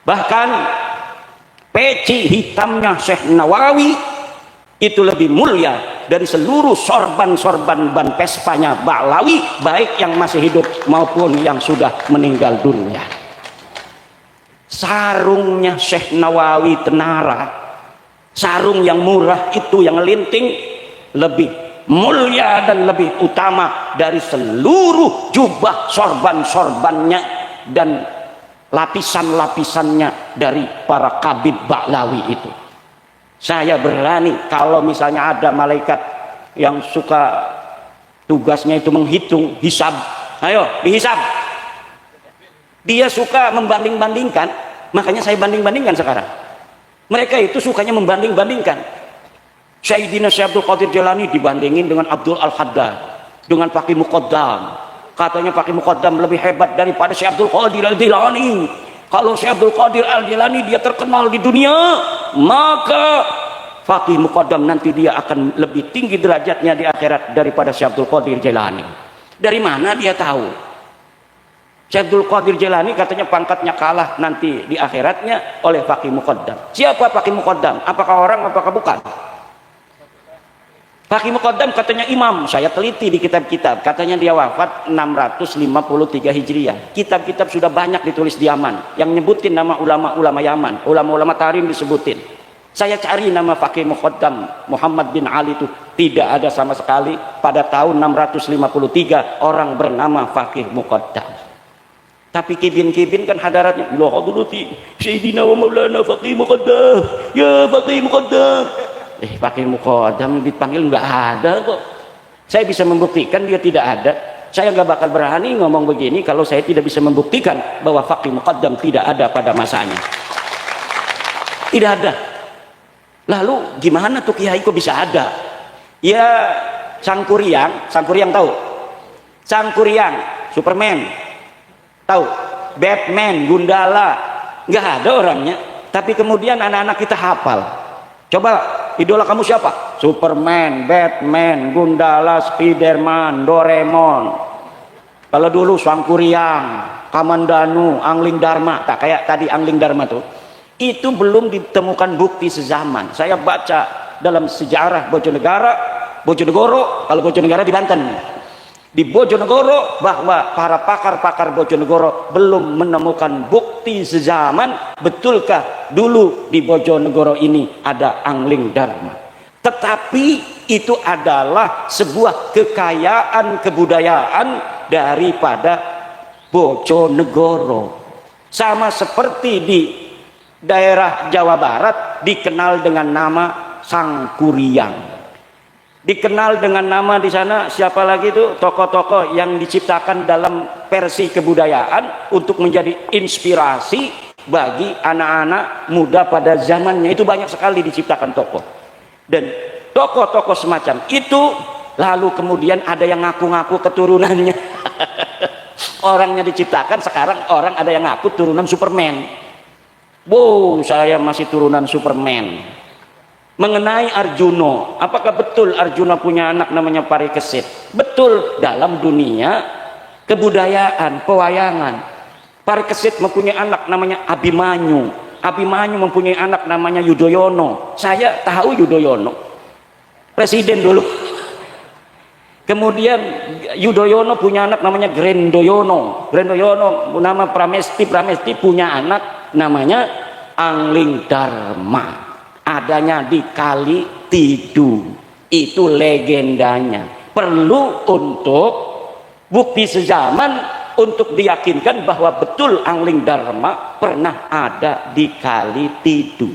Bahkan peci hitamnya Syekh Nawawi itu lebih mulia dari seluruh sorban-sorban ban Vespanya Ba'lawi, baik yang masih hidup maupun yang sudah meninggal dunia. Sarungnya Syekh Nawawi Tenara, sarung yang murah itu, yang linting, lebih mulia dan lebih utama dari seluruh jubah sorban-sorbannya dan lapisan-lapisannya dari para kabid Ba'lawi itu. Saya berani kalau misalnya ada malaikat yang suka tugasnya itu menghitung, hisab, ayo dihisab, dia suka membanding-bandingkan, makanya saya banding-bandingkan sekarang. Mereka itu sukanya membanding-bandingkan. Sayyidina Syekh Abdul Qadir Jailani dibandingin dengan Abdul Al-Haddad, dengan Faqih Muqaddam. Katanya Faqih Muqaddam lebih hebat daripada Syekh Abdul Qadir Al-Jailani. Kalau Syekh Abdul Qadir Al-Jailani dia terkenal di dunia, maka Faqih Muqaddam nanti dia akan lebih tinggi derajatnya di akhirat daripada Syekh Abdul Qadir Jailani. Dari mana dia tahu? Syekh Abdul Qadir Jailani katanya pangkatnya kalah nanti di akhiratnya oleh Faqih Muqaddam. Siapa Faqih Muqaddam? Apakah orang, apakah bukan? Faqih Muqaddam katanya imam. Saya teliti di kitab-kitab, katanya dia wafat 653 Hijriah. Kitab-kitab sudah banyak ditulis di Yaman yang nyebutin nama ulama-ulama Yaman, ulama-ulama Tarim disebutin. Saya cari nama Faqih Muqaddam Muhammad bin Ali itu tidak ada sama sekali. Pada tahun 653 orang bernama Faqih Muqaddam. Tapi kibin-kibin kan hadaratnya, la hadrati Sayyidina wa Maulana Faqih Muqaddam, ya Faqih Muqaddam. Faqih Muqaddam dipanggil nggak ada kok. Saya bisa membuktikan dia tidak ada. Saya nggak bakal berani ngomong begini kalau saya tidak bisa membuktikan bahwa Faqih Muqaddam tidak ada pada masanya. Tidak ada. Lalu gimana tuh kiai kok bisa ada? Ya Sangkuriang tahu? Sangkuriang, Superman, tahu? Batman, Gundala, nggak ada orangnya. Tapi kemudian anak-anak kita hafal. Coba idola kamu siapa? Superman, Batman, Gundala, Spiderman, Doraemon. Kalau dulu Sangkuriang, Kamandanu, Angling Dharma, tak kayak tadi Angling Dharma tuh. Itu belum ditemukan bukti sezaman. Saya baca dalam sejarah Bojonegoro, kalau Bojonegoro di Banten. Di Bojonegoro bahwa para pakar-pakar Bojonegoro belum menemukan bukti sezaman betulkah dulu di Bojonegoro ini ada Angling Dharma. Tetapi itu adalah sebuah kekayaan kebudayaan daripada Bojonegoro. Sama seperti di daerah Jawa Barat dikenal dengan nama Sangkuriang. Dikenal dengan nama di sana siapa lagi itu tokoh-tokoh yang diciptakan dalam versi kebudayaan untuk menjadi inspirasi bagi anak-anak muda pada zamannya. Itu banyak sekali diciptakan tokoh. Dan tokoh-tokoh semacam itu lalu kemudian ada yang ngaku-ngaku keturunannya. Orangnya diciptakan, sekarang orang ada yang ngaku turunan Superman. Wow, saya masih turunan Superman. Mengenai Arjuna, apakah betul Arjuna punya anak namanya Parikesit? Betul, dalam dunia kebudayaan, pewayangan. Parikesit mempunyai anak namanya Abimanyu. Abimanyu mempunyai anak namanya Yudhoyono. Saya tahu Yudhoyono, presiden dulu. Kemudian Yudhoyono punya anak namanya Grendoyono. Grendoyono nama Pramesti punya anak namanya Angling Dharma. Adanya di Kali Tidu. Itu legendanya. Perlu untuk bukti sezaman untuk diyakinkan bahwa betul Angling Dharma pernah ada di Kali Tidu.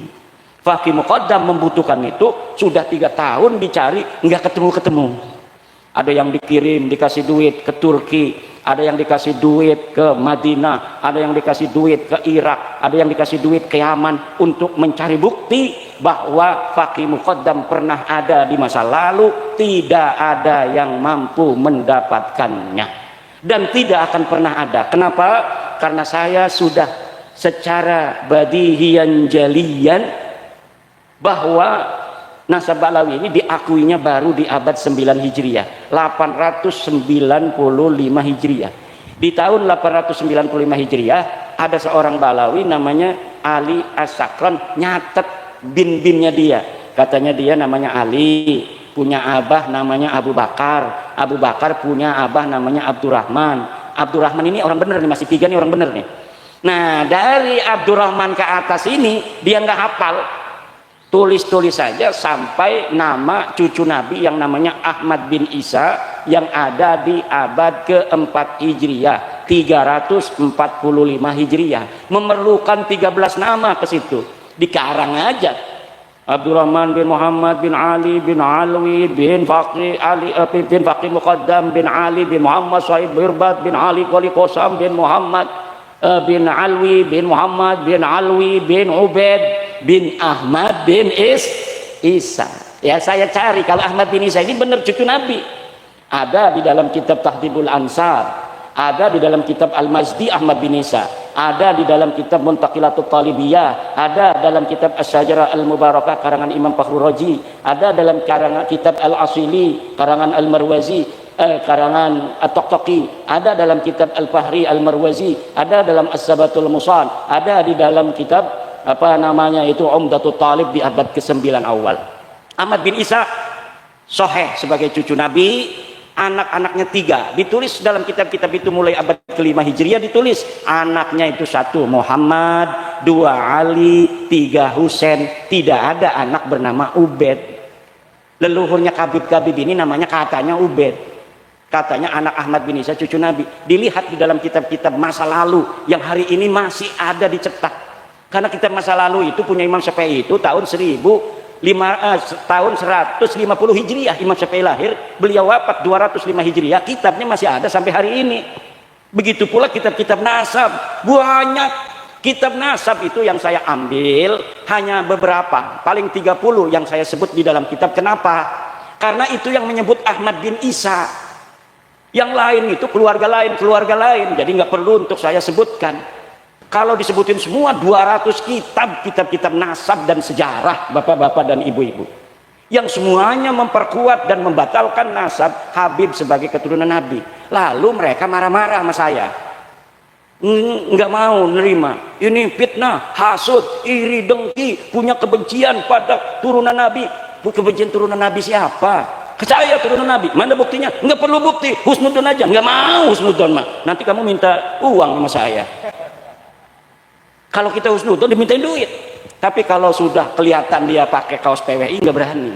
Faqih Muqaddam membutuhkan itu sudah 3 tahun dicari, nggak ketemu-ketemu. Ada yang dikirim dikasih duit ke Turki, ada yang dikasih duit ke Madinah, ada yang dikasih duit ke Irak, ada yang dikasih duit ke Yaman untuk mencari bukti bahwa Faqih Muqaddam pernah ada di masa lalu. Tidak ada yang mampu mendapatkannya dan tidak akan pernah ada. Kenapa? Karena saya sudah secara badihiyan jaliyan bahwa nasab Ba'lawi ini diakuinya baru di abad 9 Hijriah, 895 Hijriah. Di tahun 895 Hijriah ada seorang Balawi namanya Ali As-Sakran, nyatet bin-binnya dia. Katanya dia namanya Ali, punya abah namanya Abu Bakar. Abu Bakar punya abah namanya Abdurrahman. Abdurrahman ini orang bener nih, masih 3 nih orang bener nih. Nah, dari Abdurrahman ke atas ini dia nggak hafal. Tulis-tulis saja sampai nama cucu Nabi yang namanya Ahmad bin Isa yang ada di abad keempat Hijriah, 345 Hijriah. Memerlukan 13 nama ke situ. Dikarang aja. Abdurrahman bin Muhammad bin Ali bin Alwi bin Fakri Ali bin Fakri Muqaddam bin Ali bin Muhammad Said Birbat bin Ali Qali Qosam bin Muhammad bin Alwi bin Muhammad bin Alwi bin Ubaid bin Ahmad bin Isa. Ya, saya cari kalau Ahmad bin Isa ini benar cucu Nabi. Ada di dalam kitab Tahdhibul Ansar, ada di dalam kitab Al-Mazdi Ahmad bin Isa, ada di dalam kitab Muntaqilatut Talibiyah, ada dalam kitab Asy-Syajarah Al-Mubarakah karangan Imam Fakhrur Razi, ada dalam karangan kitab Al-Asili karangan Al-Marwazi, karangan At-Taqtaqi, ada dalam kitab Al-Fahri Al-Marwazi, ada dalam As-Sabatul Musal, ada di dalam kitab apa namanya itu Umdatut Talib di abad ke-9 awal. Ahmad bin Isa sahih sebagai cucu Nabi, anak-anaknya 3, ditulis dalam kitab-kitab itu mulai abad ke-5 Hijriah, ditulis anaknya itu 1 Muhammad, 2 Ali, 3 Husain, tidak ada anak bernama Ubaid. Leluhurnya Khabib ini namanya katanya Ubaid, katanya anak Ahmad bin Isa cucu Nabi. Dilihat di dalam kitab-kitab masa lalu yang hari ini masih ada dicetak, karena kitab masa lalu itu punya Imam Syafi'i itu tahun 150 Hijriah Imam Syafi'i lahir, beliau wafat 205 Hijriah, kitabnya masih ada sampai hari ini. Begitu pula kitab-kitab nasab, banyak kitab nasab itu yang saya ambil hanya beberapa, paling 30 yang saya sebut di dalam kitab. Kenapa? Karena itu yang menyebut Ahmad bin Isa, yang lain itu keluarga lain, jadi nggak perlu untuk saya sebutkan. Kalau disebutin semua 200 kitab nasab dan sejarah bapak-bapak dan ibu-ibu yang semuanya memperkuat dan membatalkan nasab Habib sebagai keturunan Nabi. Lalu mereka marah-marah sama saya, nggak mau nerima, ini fitnah, hasud, iri, dengki, punya kebencian pada turunan Nabi. Kebencian turunan Nabi siapa? Saya turunan Nabi, mana buktinya? Nggak perlu bukti, husnudon aja. Nggak mau husnudon mah, nanti kamu minta uang sama saya. Kalau kita husnudon dimintain duit, tapi kalau sudah kelihatan dia pakai kaos PWI nggak berani.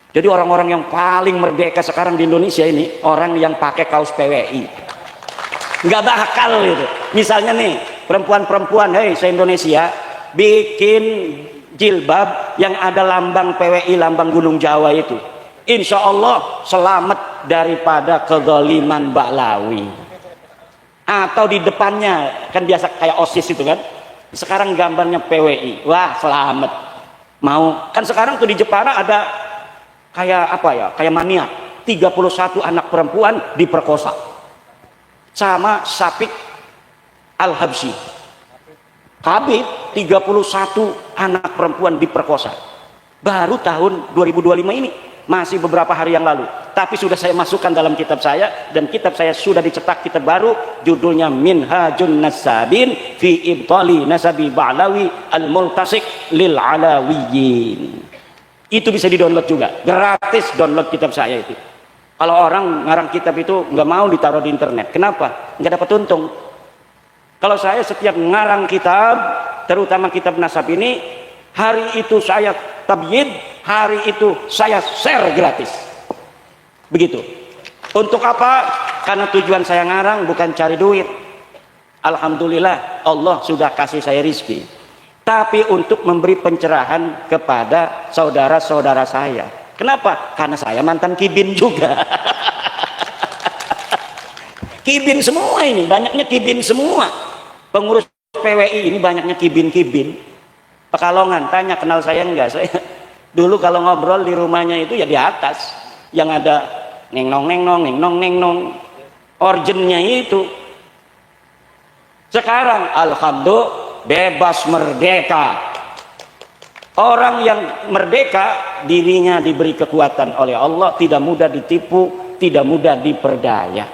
Jadi orang-orang yang paling merdeka sekarang di Indonesia ini orang yang pakai kaos PWI, nggak bakal gitu. Misalnya nih perempuan-perempuan, hei se-Indonesia bikin jilbab yang ada lambang PWI, lambang Gunung Jawa itu, insya Allah selamat daripada kezaliman Ba'lawi. Atau di depannya kan biasa kayak OSIS itu kan, sekarang gambarnya PWI, wah selamat. Mau kan sekarang tuh di Jepara ada kayak apa ya, kayak mania 31 anak perempuan diperkosa sama Syafiq Al-Habsyi. Habib 31 anak perempuan diperkosa baru tahun 2025 ini, masih beberapa hari yang lalu. Tapi sudah saya masukkan dalam kitab saya, dan kitab saya sudah dicetak, kitab baru, judulnya Minhajun Nasabin fi Ibtali Nasabi Ba'lawi Al-Multasik lil Alawiyyin. Itu bisa di-download juga, gratis download kitab saya itu. Kalau orang ngarang kitab itu nggak mau ditaruh di internet, kenapa? Nggak dapat untung. Kalau saya setiap ngarang kitab, terutama kitab nasab ini, hari itu saya tabyid, hari itu saya share gratis. Begitu. Untuk apa? Karena tujuan saya ngarang bukan cari duit. Alhamdulillah Allah sudah kasih saya rizki. Tapi untuk memberi pencerahan kepada saudara-saudara saya. Kenapa? Karena saya mantan kibin juga. Kibin semua ini, banyaknya kibin semua. Pengurus PWI ini banyaknya kibin-kibin. Pekalongan, tanya kenal saya enggak? Saya dulu kalau ngobrol di rumahnya itu ya di atas, yang ada neng nong orjennya itu. Sekarang alhamdulillah bebas merdeka. Orang yang merdeka dirinya diberi kekuatan oleh Allah, tidak mudah ditipu, tidak mudah diperdaya.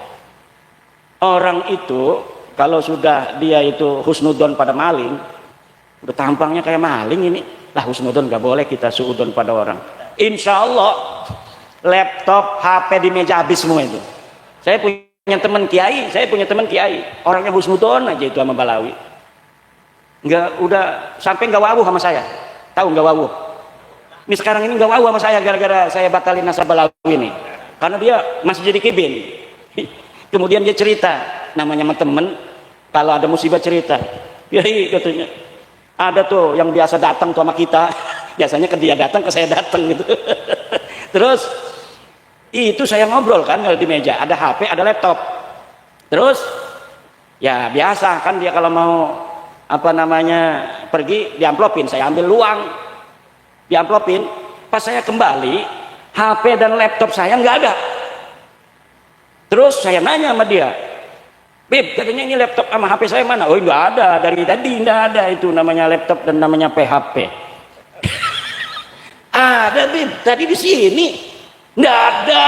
Orang itu kalau sudah dia itu husnudon pada maling, udah tampangnya kayak maling ini, lah husnudon gak boleh kita suudon pada orang. Insya Allah laptop, HP di meja habis semua itu. Saya punya teman kiai, orangnya husnudon aja itu sama Balawi. Nggak, udah sampai nggak wawu sama saya. Tahu nggak wawu? Ini sekarang ini nggak wawu sama saya gara-gara saya batalin nasab Balawi ini. Karena dia masih jadi kibin. Kemudian dia cerita, namanya temen, kalau ada musibah cerita. Yai katanya, ada tuh yang biasa datang tuh sama kita, biasanya ke dia datang, ke saya datang gitu. Terus itu saya ngobrol kan kalau di meja, ada HP, ada laptop. Terus ya biasa kan dia kalau mau pergi diamplopin, saya ambil uang, diamplopin. Pas saya kembali, HP dan laptop saya nggak ada. Terus saya nanya sama dia, Bib, katanya ini laptop sama HP saya mana? Oh nggak ada, dari tadi nggak ada itu namanya laptop dan namanya PHP. Ada Bib, tadi di sini nggak ada.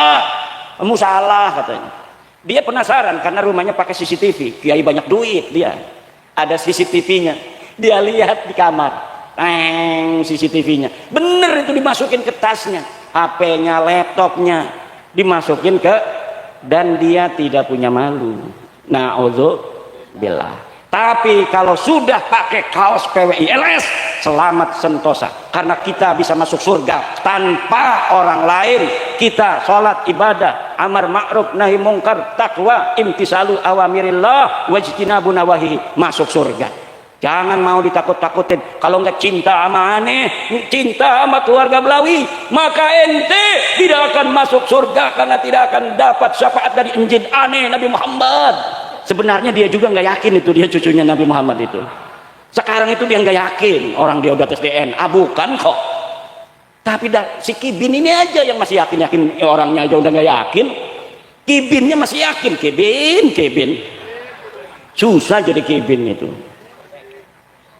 Kamu salah katanya. Dia penasaran karena rumahnya pakai CCTV, kiai banyak duit dia. Ada CCTV-nya, dia lihat di kamar, CCTV-nya, bener itu dimasukin ke tasnya, HP-nya, laptopnya dimasukin ke, dan dia tidak punya malu. Na'udzubillah. Tapi kalau sudah pakai kaos PWILS, selamat sentosa, karena kita bisa masuk surga tanpa orang lain. Kita sholat, ibadah, amar ma'ruf nahi mungkar, takwa, imtisalu awamirillah, wajtinabu nawahihi, masuk surga. Jangan mau ditakut-takutin. Kalau nggak cinta sama aneh, cinta sama keluarga Belawi, maka ente tidak akan masuk surga karena tidak akan dapat syafaat dari Injil aneh Nabi Muhammad. Sebenarnya dia juga nggak yakin itu dia cucunya Nabi Muhammad itu. Sekarang itu dia nggak yakin orang dia udah tes DNA, bukan kok. Tapi si Kibin ini aja yang masih yakin orangnya aja udah nggak yakin. Kibinnya masih yakin, Kibin. Susah jadi Kibin itu.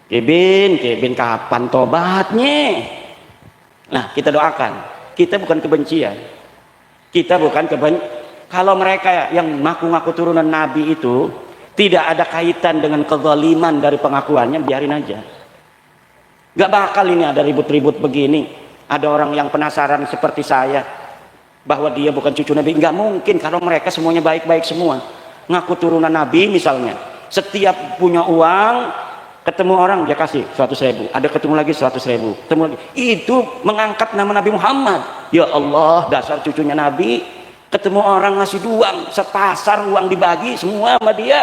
Kibin kapan tobatnya? Nah, kita doakan. Kita bukan kebencian. Kalau mereka yang ngaku-ngaku turunan Nabi itu tidak ada kaitan dengan kezaliman dari pengakuannya, biarin aja. Gak bakal ini ada ribut-ribut begini. Ada orang yang penasaran seperti saya bahwa dia bukan cucu Nabi. Gak mungkin kalau mereka semuanya baik-baik semua. Ngaku turunan Nabi misalnya. Setiap punya uang, ketemu orang dia kasih 100.000, ada ketemu lagi 100.000, ketemu lagi. Itu mengangkat nama Nabi Muhammad. Ya Allah, dasar cucunya Nabi. Ketemu orang ngasih uang, sepasar uang dibagi semua sama dia.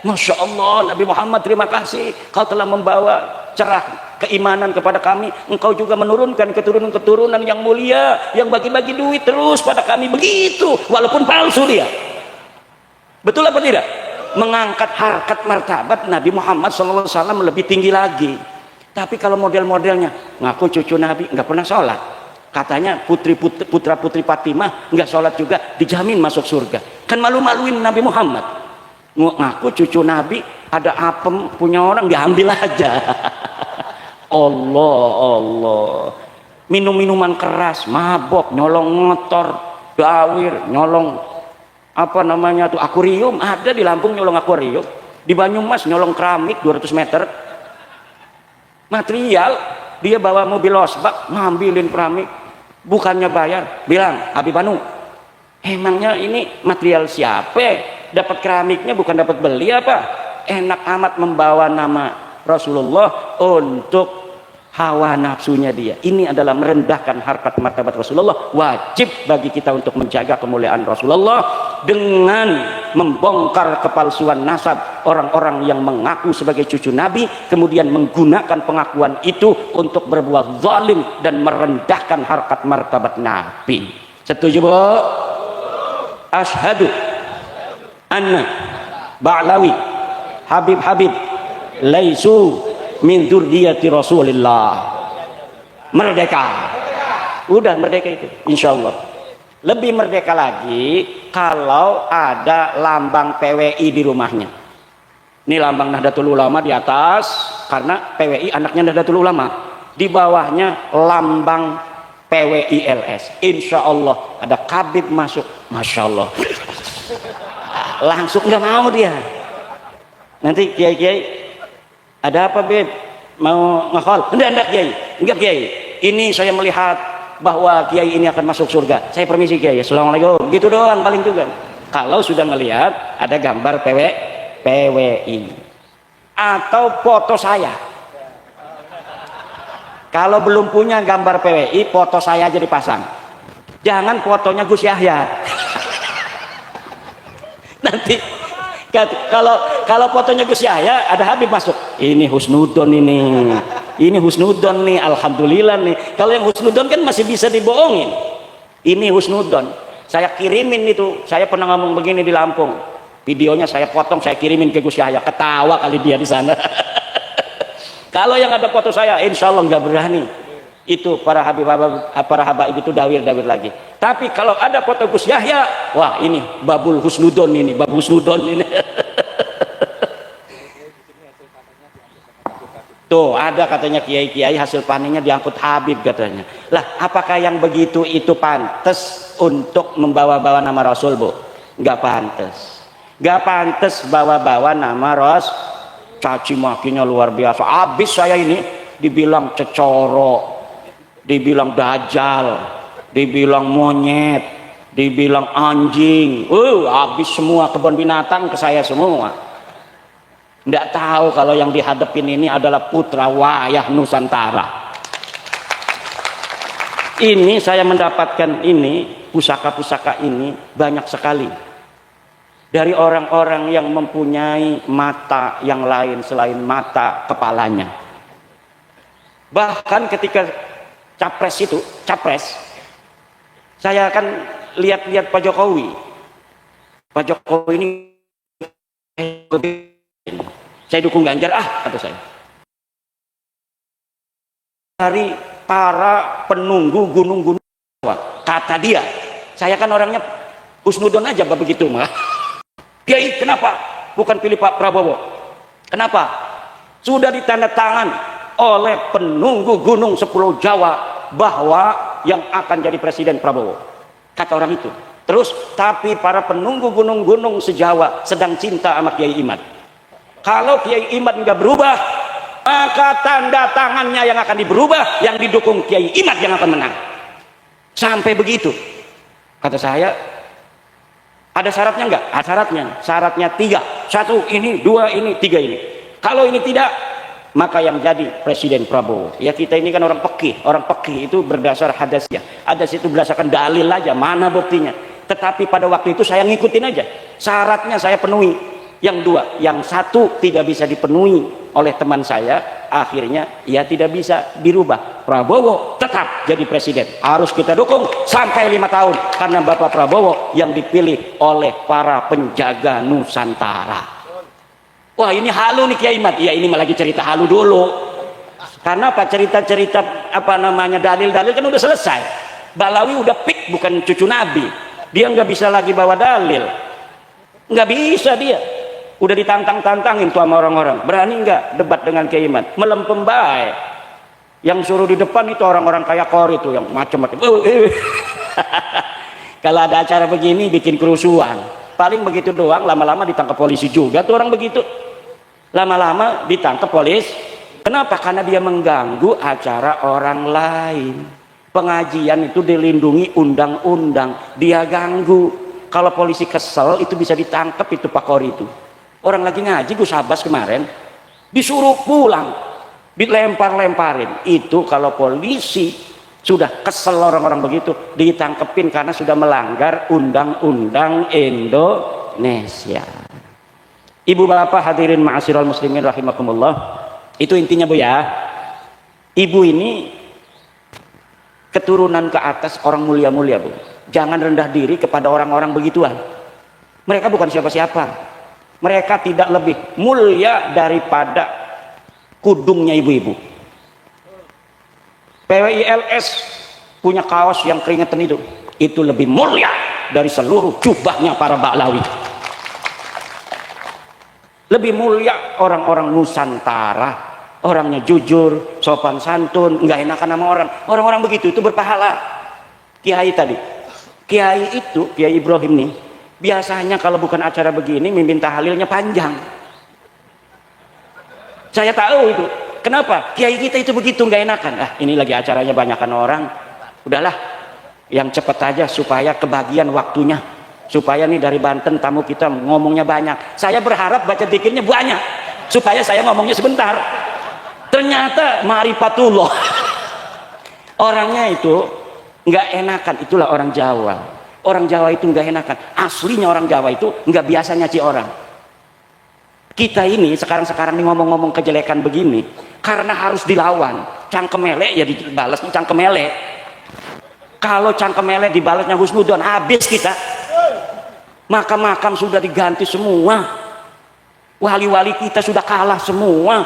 Masya Allah, Nabi Muhammad terima kasih, kau telah membawa cerah keimanan kepada kami. Engkau juga menurunkan keturunan-keturunan yang mulia, yang bagi-bagi duit terus pada kami. Begitu, walaupun palsu dia. Betul apa tidak? Mengangkat harkat martabat Nabi Muhammad SAW lebih tinggi lagi. Tapi kalau model-modelnya ngaku cucu Nabi nggak pernah sholat, katanya putra-putri Fatimah nggak sholat juga, dijamin masuk surga. Kan malu-maluin Nabi Muhammad. Ngaku cucu Nabi, ada apem punya orang diambil aja. Allah. Minum-minuman keras, mabok, nyolong motor, gawir, nyolong akuarium. Ada di Lampung nyolong akuarium, di Banyumas nyolong keramik 200 meter material. Dia bawa mobil losbak ngambilin keramik, bukannya bayar, bilang Habib Anu, emangnya ini material siapa? Dapat keramiknya bukan dapat beli apa? Enak amat membawa nama Rasulullah untuk hawa nafsunya dia. Ini adalah merendahkan harkat martabat Rasulullah. Wajib bagi kita untuk menjaga kemuliaan Rasulullah dengan membongkar kepalsuan nasab orang-orang yang mengaku sebagai cucu Nabi, kemudian menggunakan pengakuan itu untuk berbuat zalim dan merendahkan harkat martabat Nabi. Setuju, Bu? Asyhadu anna Ba'lawi Habib laisu min dzurriyyati Rasulillah. Merdeka. Udah merdeka itu, insyaallah. Lebih merdeka lagi kalau ada lambang PWI di rumahnya. Ini lambang Nahdlatul Ulama di atas, karena PWI anaknya Nahdlatul Ulama. Di bawahnya lambang PWILS. Insya Allah ada Kabib masuk, masya Allah. langsung nggak mau dia. Nanti kiai-kiai, ada apa Beb? Mau ngekol? Enggak kiai, enggak kiai. Ini saya melihat bahwa kiai ini akan masuk surga. Saya permisi kiai, assalamualaikum. Gitu doang paling juga. Kalau sudah melihat ada gambar PWI atau foto saya. Kalau belum punya gambar PWI, foto saya aja dipasang. Jangan fotonya Gus Yahya. Nanti kalau fotonya Gus Yahya ada Habib masuk. Ini husnudon ini. Ini husnudon nih, alhamdulillah nih. Kalau yang husnudon kan masih bisa dibohongin. Ini husnudon. Saya kirimin itu. Saya pernah ngomong begini di Lampung. Videonya saya potong, saya kirimin ke Gus Yahya. Ketawa kali dia di sana. Kalau yang ada foto saya, insya Allah nggak berani. Itu para habaib itu dawir lagi. Tapi kalau ada foto Gus Yahya, wah ini babul husnudon ini, bab husnudon ini. Tuh ada katanya kiai-kiai hasil panennya diangkut Habib katanya. Lah apakah yang begitu itu pantas untuk membawa-bawa nama Rasul, Bu? Nggak pantas. Nggak pantas bawa-bawa nama Rasul. Caci makinya luar biasa. Abis saya ini dibilang cecoro, dibilang dajjal, dibilang monyet, dibilang anjing. Abis semua kebun binatang ke saya semua. Nggak tahu kalau yang dihadapin ini adalah putra wayah Nusantara. Ini saya mendapatkan ini, pusaka-pusaka ini banyak sekali. Dari orang-orang yang mempunyai mata yang lain selain mata kepalanya. Bahkan ketika capres, saya akan lihat-lihat Pak Jokowi. Pak Jokowi ini saya dukung Ganjar, kata saya. Dari para penunggu gunung-gunung, kata dia, saya kan orangnya husnudon aja begitu mah. Kiai, kenapa bukan pilih Pak Prabowo? Kenapa? Sudah ditandatangan oleh penunggu gunung 10 Jawa bahwa yang akan jadi presiden Prabowo. Kata orang itu. Terus, tapi para penunggu gunung-gunung se-Jawa sedang cinta sama Kiai Imad. Kalau Kiai Imad nggak berubah, maka tanda tangannya yang akan diberubah, yang didukung Kiai Imad yang akan menang. Sampai begitu. Kata saya, ada syaratnya enggak? Ada syaratnya. Syaratnya 3. 1 ini, 2 ini, 3 ini. Kalau ini tidak, maka yang jadi presiden Prabowo. Ya kita ini kan orang pekih. Orang pekih itu berdasar hadasnya. Hadas itu berdasarkan dalil aja, mana buktinya. Tetapi pada waktu itu saya ngikutin aja. Syaratnya saya penuhi. Yang 2, yang 1 tidak bisa dipenuhi oleh teman saya. Akhirnya ya tidak bisa dirubah. Prabowo tetap jadi presiden, harus kita dukung sampai 5 tahun karena Bapak Prabowo yang dipilih oleh para penjaga Nusantara. Wah ini halu nih Kiai Imad. Ya ini lagi cerita halu dulu. Karena apa? Cerita-cerita dalil-dalil kan udah selesai. Balawi udah pik, bukan cucu Nabi. Dia nggak bisa lagi bawa dalil, nggak bisa dia. Udah ditantang-tantangin tuh sama orang-orang. Berani nggak debat dengan Kiai Imad? Melempem baik. Yang suruh di depan itu orang-orang kayak Kor itu yang macam-macam. Kalau ada acara begini bikin kerusuhan. Paling begitu doang, lama-lama ditangkap polisi juga tuh orang begitu. Lama-lama ditangkap polisi. Kenapa? Karena dia mengganggu acara orang lain. Pengajian itu dilindungi undang-undang. Dia ganggu. Kalau polisi kesel itu bisa ditangkap itu Pak Kor itu. Orang lagi ngaji Gus Abbas kemarin disuruh pulang, dilempar-lemparin. Itu kalau polisi sudah kesel orang-orang begitu ditangkepin karena sudah melanggar undang-undang Indonesia. Ibu bapak hadirin ma'asyiral muslimin rahimakumullah. Itu intinya Bu ya. Ibu ini keturunan ke atas orang mulia-mulia Bu. Jangan rendah diri kepada orang-orang begituan. Mereka bukan siapa-siapa. Mereka tidak lebih mulia daripada kudungnya ibu-ibu. PWILS punya kaos yang keringetan itu lebih mulia dari seluruh jubahnya para Ba'lawi. Lebih mulia orang-orang Nusantara, orangnya jujur, sopan santun, nggak enakan sama orang. Orang-orang begitu itu berpahala. Kiai tadi, Kiai itu Kiai Ibrahim nih, Biasanya kalau bukan acara begini mimpin tahlilnya panjang. Saya tahu itu. Kenapa? Kiai kita itu begitu nggak enakan. Ah, ini lagi acaranya banyakan orang. Udahlah, yang cepat aja supaya kebagian waktunya. Supaya nih dari Banten tamu kita ngomongnya banyak. Saya berharap baca dzikirnya banyak supaya saya ngomongnya sebentar. Ternyata ma'rifatullah. Orangnya itu nggak enakan. Itulah orang Jawa. Orang Jawa itu nggak enakan. Aslinya orang Jawa itu nggak biasa nyaci orang. Kita ini sekarang nih ngomong-ngomong kejelekan begini karena harus dilawan. Cangkem elek ya dibalas cangkem elek. Kalau cangkem elek dibalasnya husnudon, habis kita. Makam-makam sudah diganti semua. Wali-wali kita sudah kalah semua.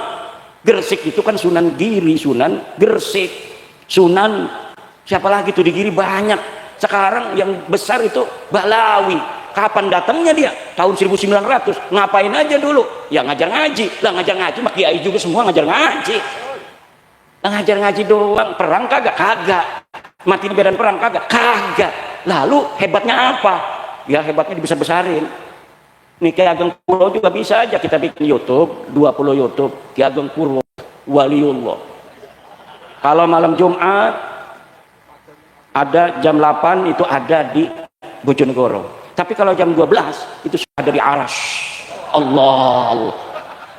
Gresik itu kan Sunan Giri, Sunan Gresik, Sunan siapa lagi tuh di Giri banyak. Sekarang yang besar itu Balawi. Kapan datangnya dia? Tahun 1900. Ngapain aja dulu? Ya ngajar ngaji. Lah ngajar ngaji mak kiai juga semua ngajar ngaji. Lah ngajar ngaji doang. Perang kagak? Kagak. Mati di medan perang kagak? Kagak. Lalu hebatnya apa? Ya hebatnya dibesar-besarin. Nih Ki Ageng Purwo juga bisa aja kita bikin YouTube, 20 YouTube Ki Ageng Purwo Waliullah. Kalau malam Jumat ada jam 8 itu ada di Bojonegoro. Tapi kalau jam 12 itu sudah ada di Aras. Allah.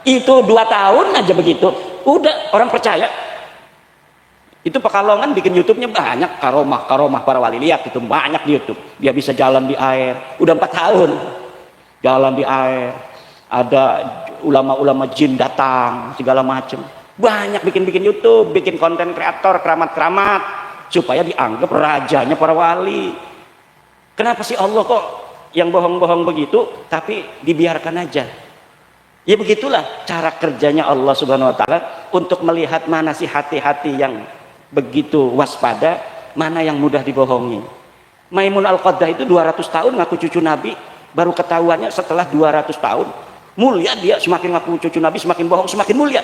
Itu 2 tahun aja begitu. Udah orang percaya. Itu Pekalongan bikin YouTube-nya banyak. Karomah para wali. Lihat itu banyak di YouTube. Dia bisa jalan di air. Udah 4 tahun. Jalan di air. Ada ulama-ulama jin datang. Segala macam. Banyak bikin YouTube. Bikin konten kreator keramat-keramat. Supaya dianggap rajanya para wali. Kenapa sih Allah kok yang bohong-bohong begitu tapi dibiarkan aja? Ya begitulah cara kerjanya Allah Subhanahu wa taala untuk melihat mana sih hati-hati yang begitu waspada, mana yang mudah dibohongi. Maimun Al-Qaddah itu 200 tahun ngaku cucu Nabi, baru ketahuannya setelah 200 tahun. Mulia dia, semakin ngaku cucu Nabi semakin bohong semakin mulia.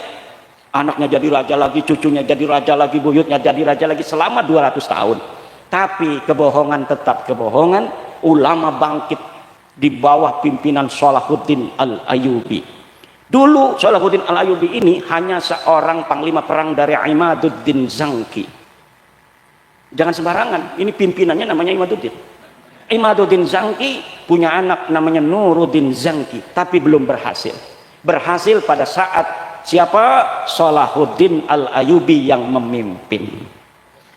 Anaknya jadi raja lagi, cucunya jadi raja lagi, buyutnya jadi raja lagi selama 200 tahun. Tapi kebohongan tetap kebohongan. Ulama bangkit di bawah pimpinan Salahuddin Al-Ayyubi. Dulu Salahuddin Al-Ayyubi ini hanya seorang panglima perang dari Imaduddin Zangki. Jangan sembarangan, ini pimpinannya namanya Imaduddin. Imaduddin Zangki punya anak namanya Nuruddin Zangki, tapi belum berhasil. Berhasil pada saat siapa? Salahuddin Al-Ayyubi yang memimpin.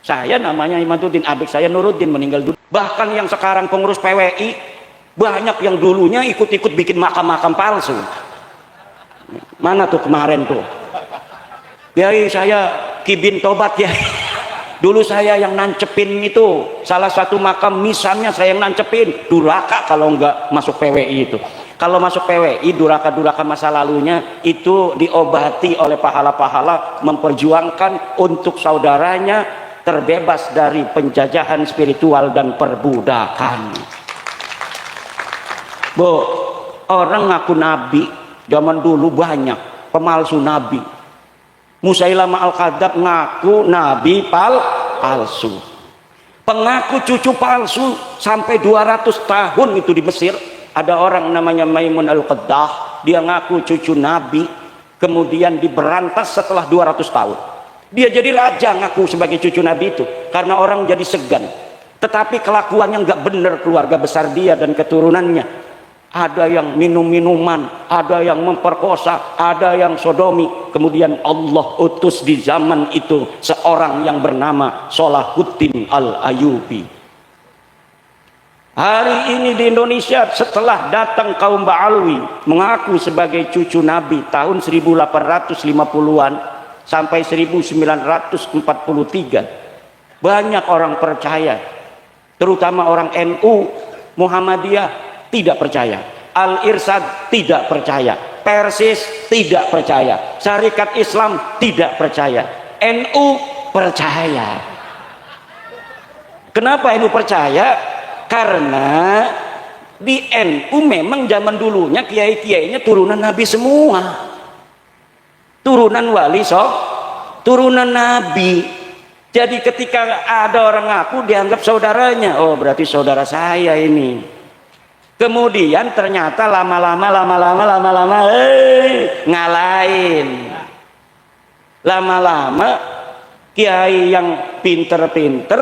Saya namanya Imaduddin, adik saya Nuruddin meninggal dulu. Bahkan yang sekarang pengurus PWI banyak yang dulunya ikut-ikut bikin makam-makam palsu. Mana tuh kemarin tuh? Kiai saya Kibin Tobat ya. Dulu saya yang nancepin itu salah satu makam misalnya saya yang nancepin. Duraka kalau nggak masuk PWI itu. Kalau masuk PWI, duraka-duraka masa lalunya itu diobati oleh pahala-pahala memperjuangkan untuk saudaranya terbebas dari penjajahan spiritual dan perbudakan. Orang ngaku nabi zaman dulu banyak, pemalsu nabi. Musailama Al-Kadzab ngaku nabi palsu. Pengaku cucu palsu sampai 200 tahun itu di Mesir. Ada orang namanya Maimun Al-Qaddah, dia ngaku cucu Nabi, kemudian diberantas setelah 200 tahun. Dia jadi raja ngaku sebagai cucu Nabi itu, karena orang jadi segan. Tetapi kelakuannya nggak benar keluarga besar dia dan keturunannya. Ada yang minum-minuman, ada yang memperkosa, ada yang sodomi. Kemudian Allah utus di zaman itu seorang yang bernama Salahuddin Al-Ayyubi. Hari ini di Indonesia setelah datang kaum Ba'alwi mengaku sebagai cucu Nabi tahun 1850-an sampai 1943, banyak orang percaya, terutama orang NU, Muhammadiyah tidak percaya, Al-Irsad tidak percaya, Persis tidak percaya, Syarikat Islam tidak percaya, NU percaya. Kenapa NU percaya? Karena di NU memang zaman dulunya kiai-kiainya turunan Nabi semua, turunan wali turunan Nabi. Jadi ketika ada orang ngaku dianggap saudaranya, oh berarti saudara saya ini. Kemudian ternyata lama-lama ngalahin. Lama-lama kiai yang pinter-pinter,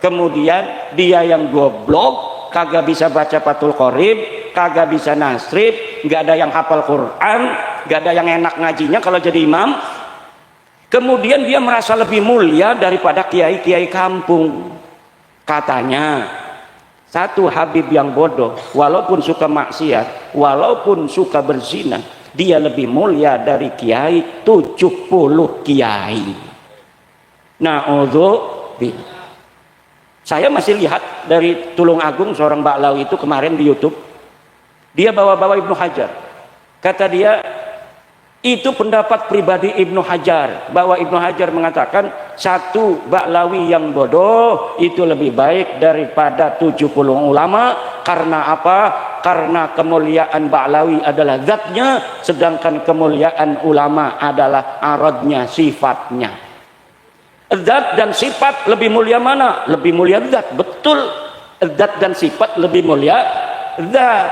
kemudian dia yang goblok, kagak bisa baca Fathul Qorib, kagak bisa nasrib, nggak ada yang hafal Quran, nggak ada yang enak ngajinya kalau jadi imam. Kemudian dia merasa lebih mulia daripada kiai-kiai kampung. Katanya, satu Habib yang bodoh, walaupun suka maksiat, walaupun suka berzina, dia lebih mulia dari kiai 70 kiai. Na'udzubillah. Saya masih lihat dari Tulungagung seorang Baklawi itu kemarin di YouTube. Dia bawa-bawa Ibnu Hajar. Kata dia, itu pendapat pribadi Ibnu Hajar, bahwa Ibnu Hajar mengatakan satu Baklawi yang bodoh itu lebih baik daripada 70 ulama. Karena apa? Karena kemuliaan Baklawi adalah zatnya, sedangkan kemuliaan ulama adalah aradnya, sifatnya. Zat dan sifat lebih mulia mana? Lebih mulia zat, betul. Zat dan sifat lebih mulia zat,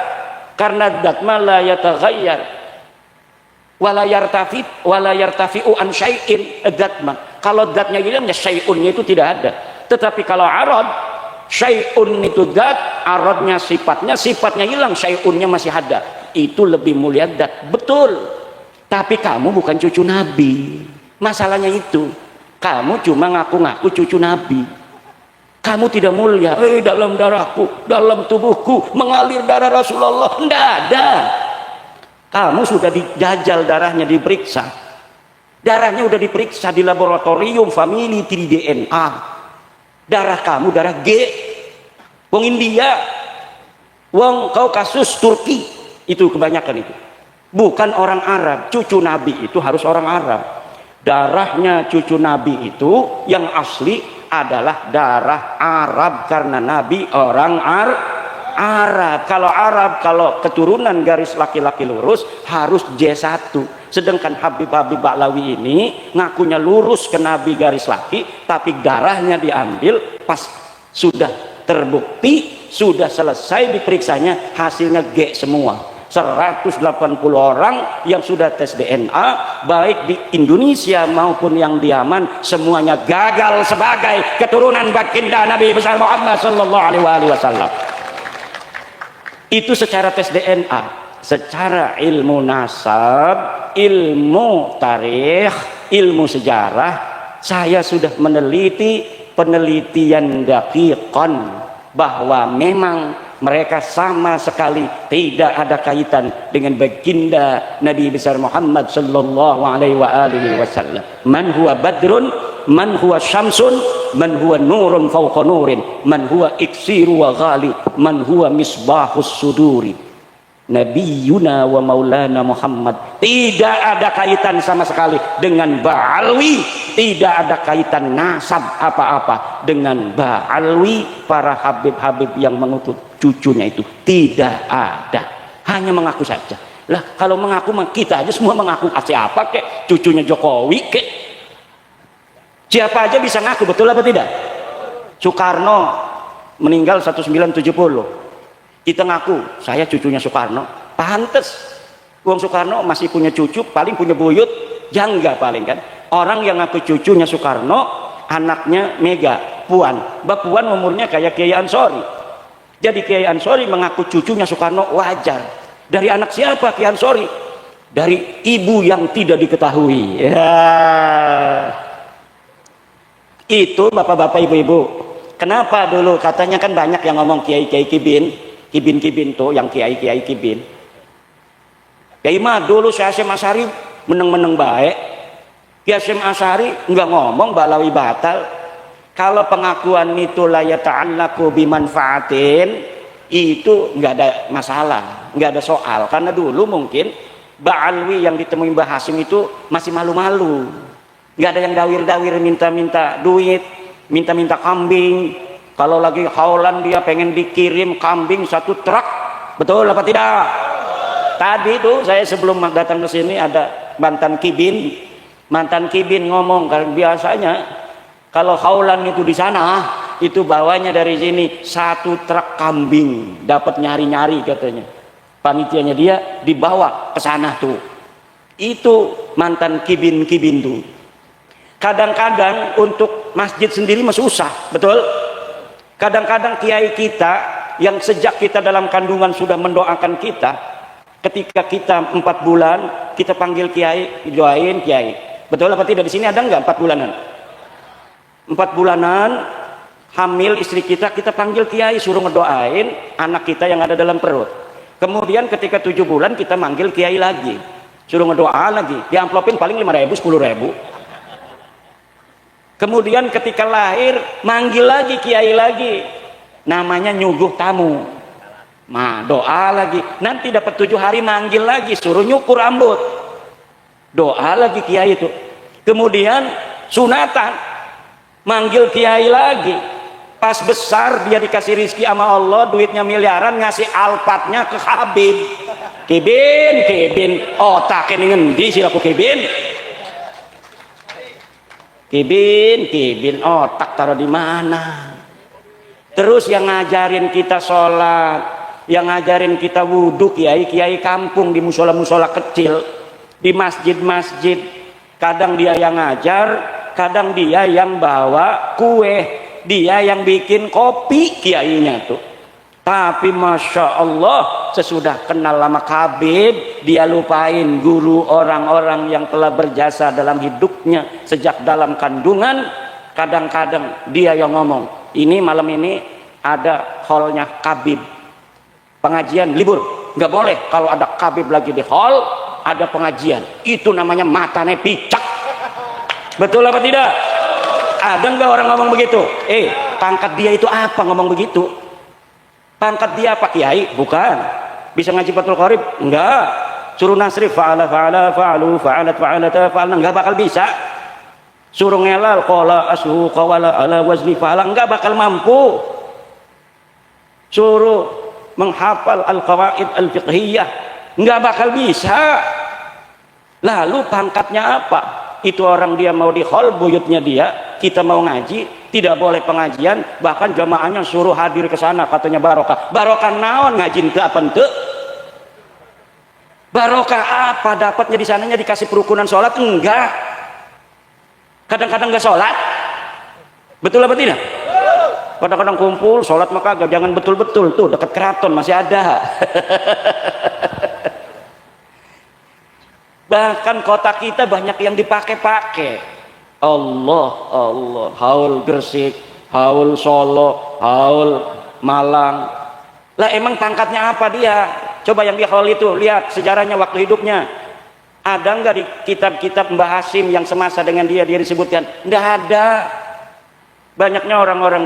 karena zat la yataghayyar wala yartafi'u an syai'in. Zat kalau zatnya hilang ya syai'unnya itu tidak ada. Tetapi kalau arad, syai'un itu zat, aradnya sifatnya hilang, syai'unnya masih ada. Itu lebih mulia zat, betul. Tapi kamu bukan cucu Nabi. Masalahnya itu, kamu cuma ngaku-ngaku cucu Nabi. Kamu tidak mulia. Dalam darahku, dalam tubuhku mengalir darah Rasulullah. Tidak ada. Kamu sudah dijajal darahnya, diperiksa. Darahnya sudah diperiksa di laboratorium family 3DNA. Darah kamu darah G. Wong India, wong Kaukasus, Turki, itu kebanyakan itu. Bukan orang Arab. Cucu Nabi itu harus orang Arab. Darahnya cucu Nabi itu yang asli adalah darah Arab, karena Nabi orang Arab. Kalau Arab, kalau keturunan garis laki-laki lurus harus J1. Sedangkan Habib-Habib Baklawi ini ngakunya lurus ke Nabi garis laki, tapi darahnya diambil pas sudah terbukti, sudah selesai diperiksanya, hasilnya G semua. 180 orang yang sudah tes DNA, baik di Indonesia maupun yang di Yaman, semuanya gagal sebagai keturunan baginda Nabi besar Muhammad sallallahu alaihi wasallam. Itu secara tes DNA. Secara ilmu nasab, ilmu tarikh, ilmu sejarah, saya sudah meneliti penelitian daqiqan bahwa memang mereka sama sekali tidak ada kaitan dengan baginda Nabi besar Muhammad sallallahu alaihi wasallam. Man huwa badrun, man huwa syamsun, man huwa nurun fawqa nurin, man huwa iksiru wa ghali, man huwa misbahus suduri. Nabiyuna wa maulana Muhammad tidak ada kaitan sama sekali dengan Ba'alwi, tidak ada kaitan nasab apa-apa dengan Ba'alwi. Para Habib-Habib yang mengutus cucunya itu tidak ada, hanya mengaku saja. Lah kalau mengaku kita aja semua mengaku, siapa kek cucunya Jokowi kek, siapa aja bisa ngaku, betul apa tidak? Soekarno meninggal 1970, kita ngaku saya cucunya Soekarno, pantes. Wong Soekarno masih punya cucu, paling punya buyut jangga paling kan. Orang yang ngaku cucunya Soekarno, anaknya Mega, Puan. Mbak Puan umurnya kayak Kiai Ansori. Jadi Kiai Ansori mengaku cucunya Soekarno wajar. Dari anak siapa Kiai Ansori? Dari ibu yang tidak diketahui. Ya. Itu bapak-bapak ibu-ibu. Kenapa dulu katanya kan banyak yang ngomong kiai-kiai kibin tuh, yang kiai-kiai kibin. Kiai mah dulu Syekh Hasyim Asy'ari meneng-meneng baik. Kiai Hasyim Asy'ari enggak ngomong Baklawi batal. Kalau pengakuan itu la yata'allaqu bimanfaatin, itu enggak ada masalah, enggak ada soal. Karena dulu mungkin Ba'alwi yang ditemui Mbah Hasyim itu masih malu-malu. Enggak ada yang dawir-dawir minta-minta duit, minta-minta kambing. Kalau lagi haulan dia pengen dikirim kambing 1 truk, betul apa tidak? Tadi tuh saya sebelum datang ke sini ada mantan kibin ngomong, karena biasanya kalau haulan itu di sana itu bawanya dari sini 1 truk kambing, dapat nyari-nyari katanya. Panitianya dia dibawa ke sana tuh. Itu mantan kibin-kibin tuh. Kadang-kadang untuk masjid sendiri masih susah, betul? Kadang-kadang kiai kita yang sejak kita dalam kandungan sudah mendoakan kita, ketika kita 4 bulan kita panggil kiai, doain kiai. Betul apa tidak? Di sini ada nggak 4 bulanan? 4 bulanan hamil istri kita panggil kiai, suruh ngedoain anak kita yang ada dalam perut. Kemudian ketika 7 bulan kita manggil kiai lagi, suruh ngedoa lagi, di amplopin paling 5.000 10.000. Kemudian ketika lahir manggil lagi kiai lagi, namanya nyuguh tamu, doa lagi. Nanti dapat 7 hari manggil lagi, suruh nyukur rambut, doa lagi kiai itu. Kemudian sunatan, manggil kiai lagi. Pas besar dia dikasih rizki sama Allah, duitnya miliaran, ngasih alpatnya ke Habib. Kibin, otak ini ngendi sih aku kibin? Kibin, otak taruh di mana? Terus yang ngajarin kita sholat, yang ngajarin kita wudhu, kiai kampung di musola-musola kecil, di masjid-masjid. Kadang dia yang ngajar, kadang dia yang bawa kue, dia yang bikin kopi kiainya tuh. Tapi Masya Allah, sesudah kenal lama Habib, dia lupain guru orang-orang yang telah berjasa dalam hidupnya sejak dalam kandungan. Kadang-kadang dia yang ngomong, ini malam ini ada hallnya Habib, pengajian libur, nggak boleh kalau ada Habib lagi di hall ada pengajian, itu namanya matanya picak. Betul apa tidak? Ada nggak orang ngomong begitu? Pangkat dia itu apa ngomong begitu? Pangkat dia apa kiai? Bukan. Bisa ngaji Fathul Qorib? Enggak. Suruh nasrif fa'ala fa'alu fa'alat enggak bakal bisa. Suruh ngelal qala ashu qawala ala wazni fa'ala enggak bakal mampu. Suruh menghafal al-qawaid al-fiqhiyah enggak bakal bisa. Lalu pangkatnya apa? Itu orang dia mau di hall buyutnya dia, kita mau ngaji, tidak boleh pengajian, bahkan jamaahnya suruh hadir ke sana, katanya barokah. Barokah naon ngajin teu apa teu? Barokah apa dapatnya di sananya? Dikasih perukunan sholat? Enggak. Kadang-kadang enggak sholat. Betul apa tidak? Kadang-kadang kumpul sholat maka kagak, jangan betul-betul tuh dekat keraton masih ada. Bahkan kota kita banyak yang dipakai-pakai. Allah, haul Gresik, haul Solo, haul Malang. Lah emang pangkatnya apa dia? Coba yang di haul itu lihat sejarahnya waktu hidupnya. Ada nggak di kitab-kitab Mbah Hasim yang semasa dengan dia disebutkan? Nggak ada. Banyaknya orang-orang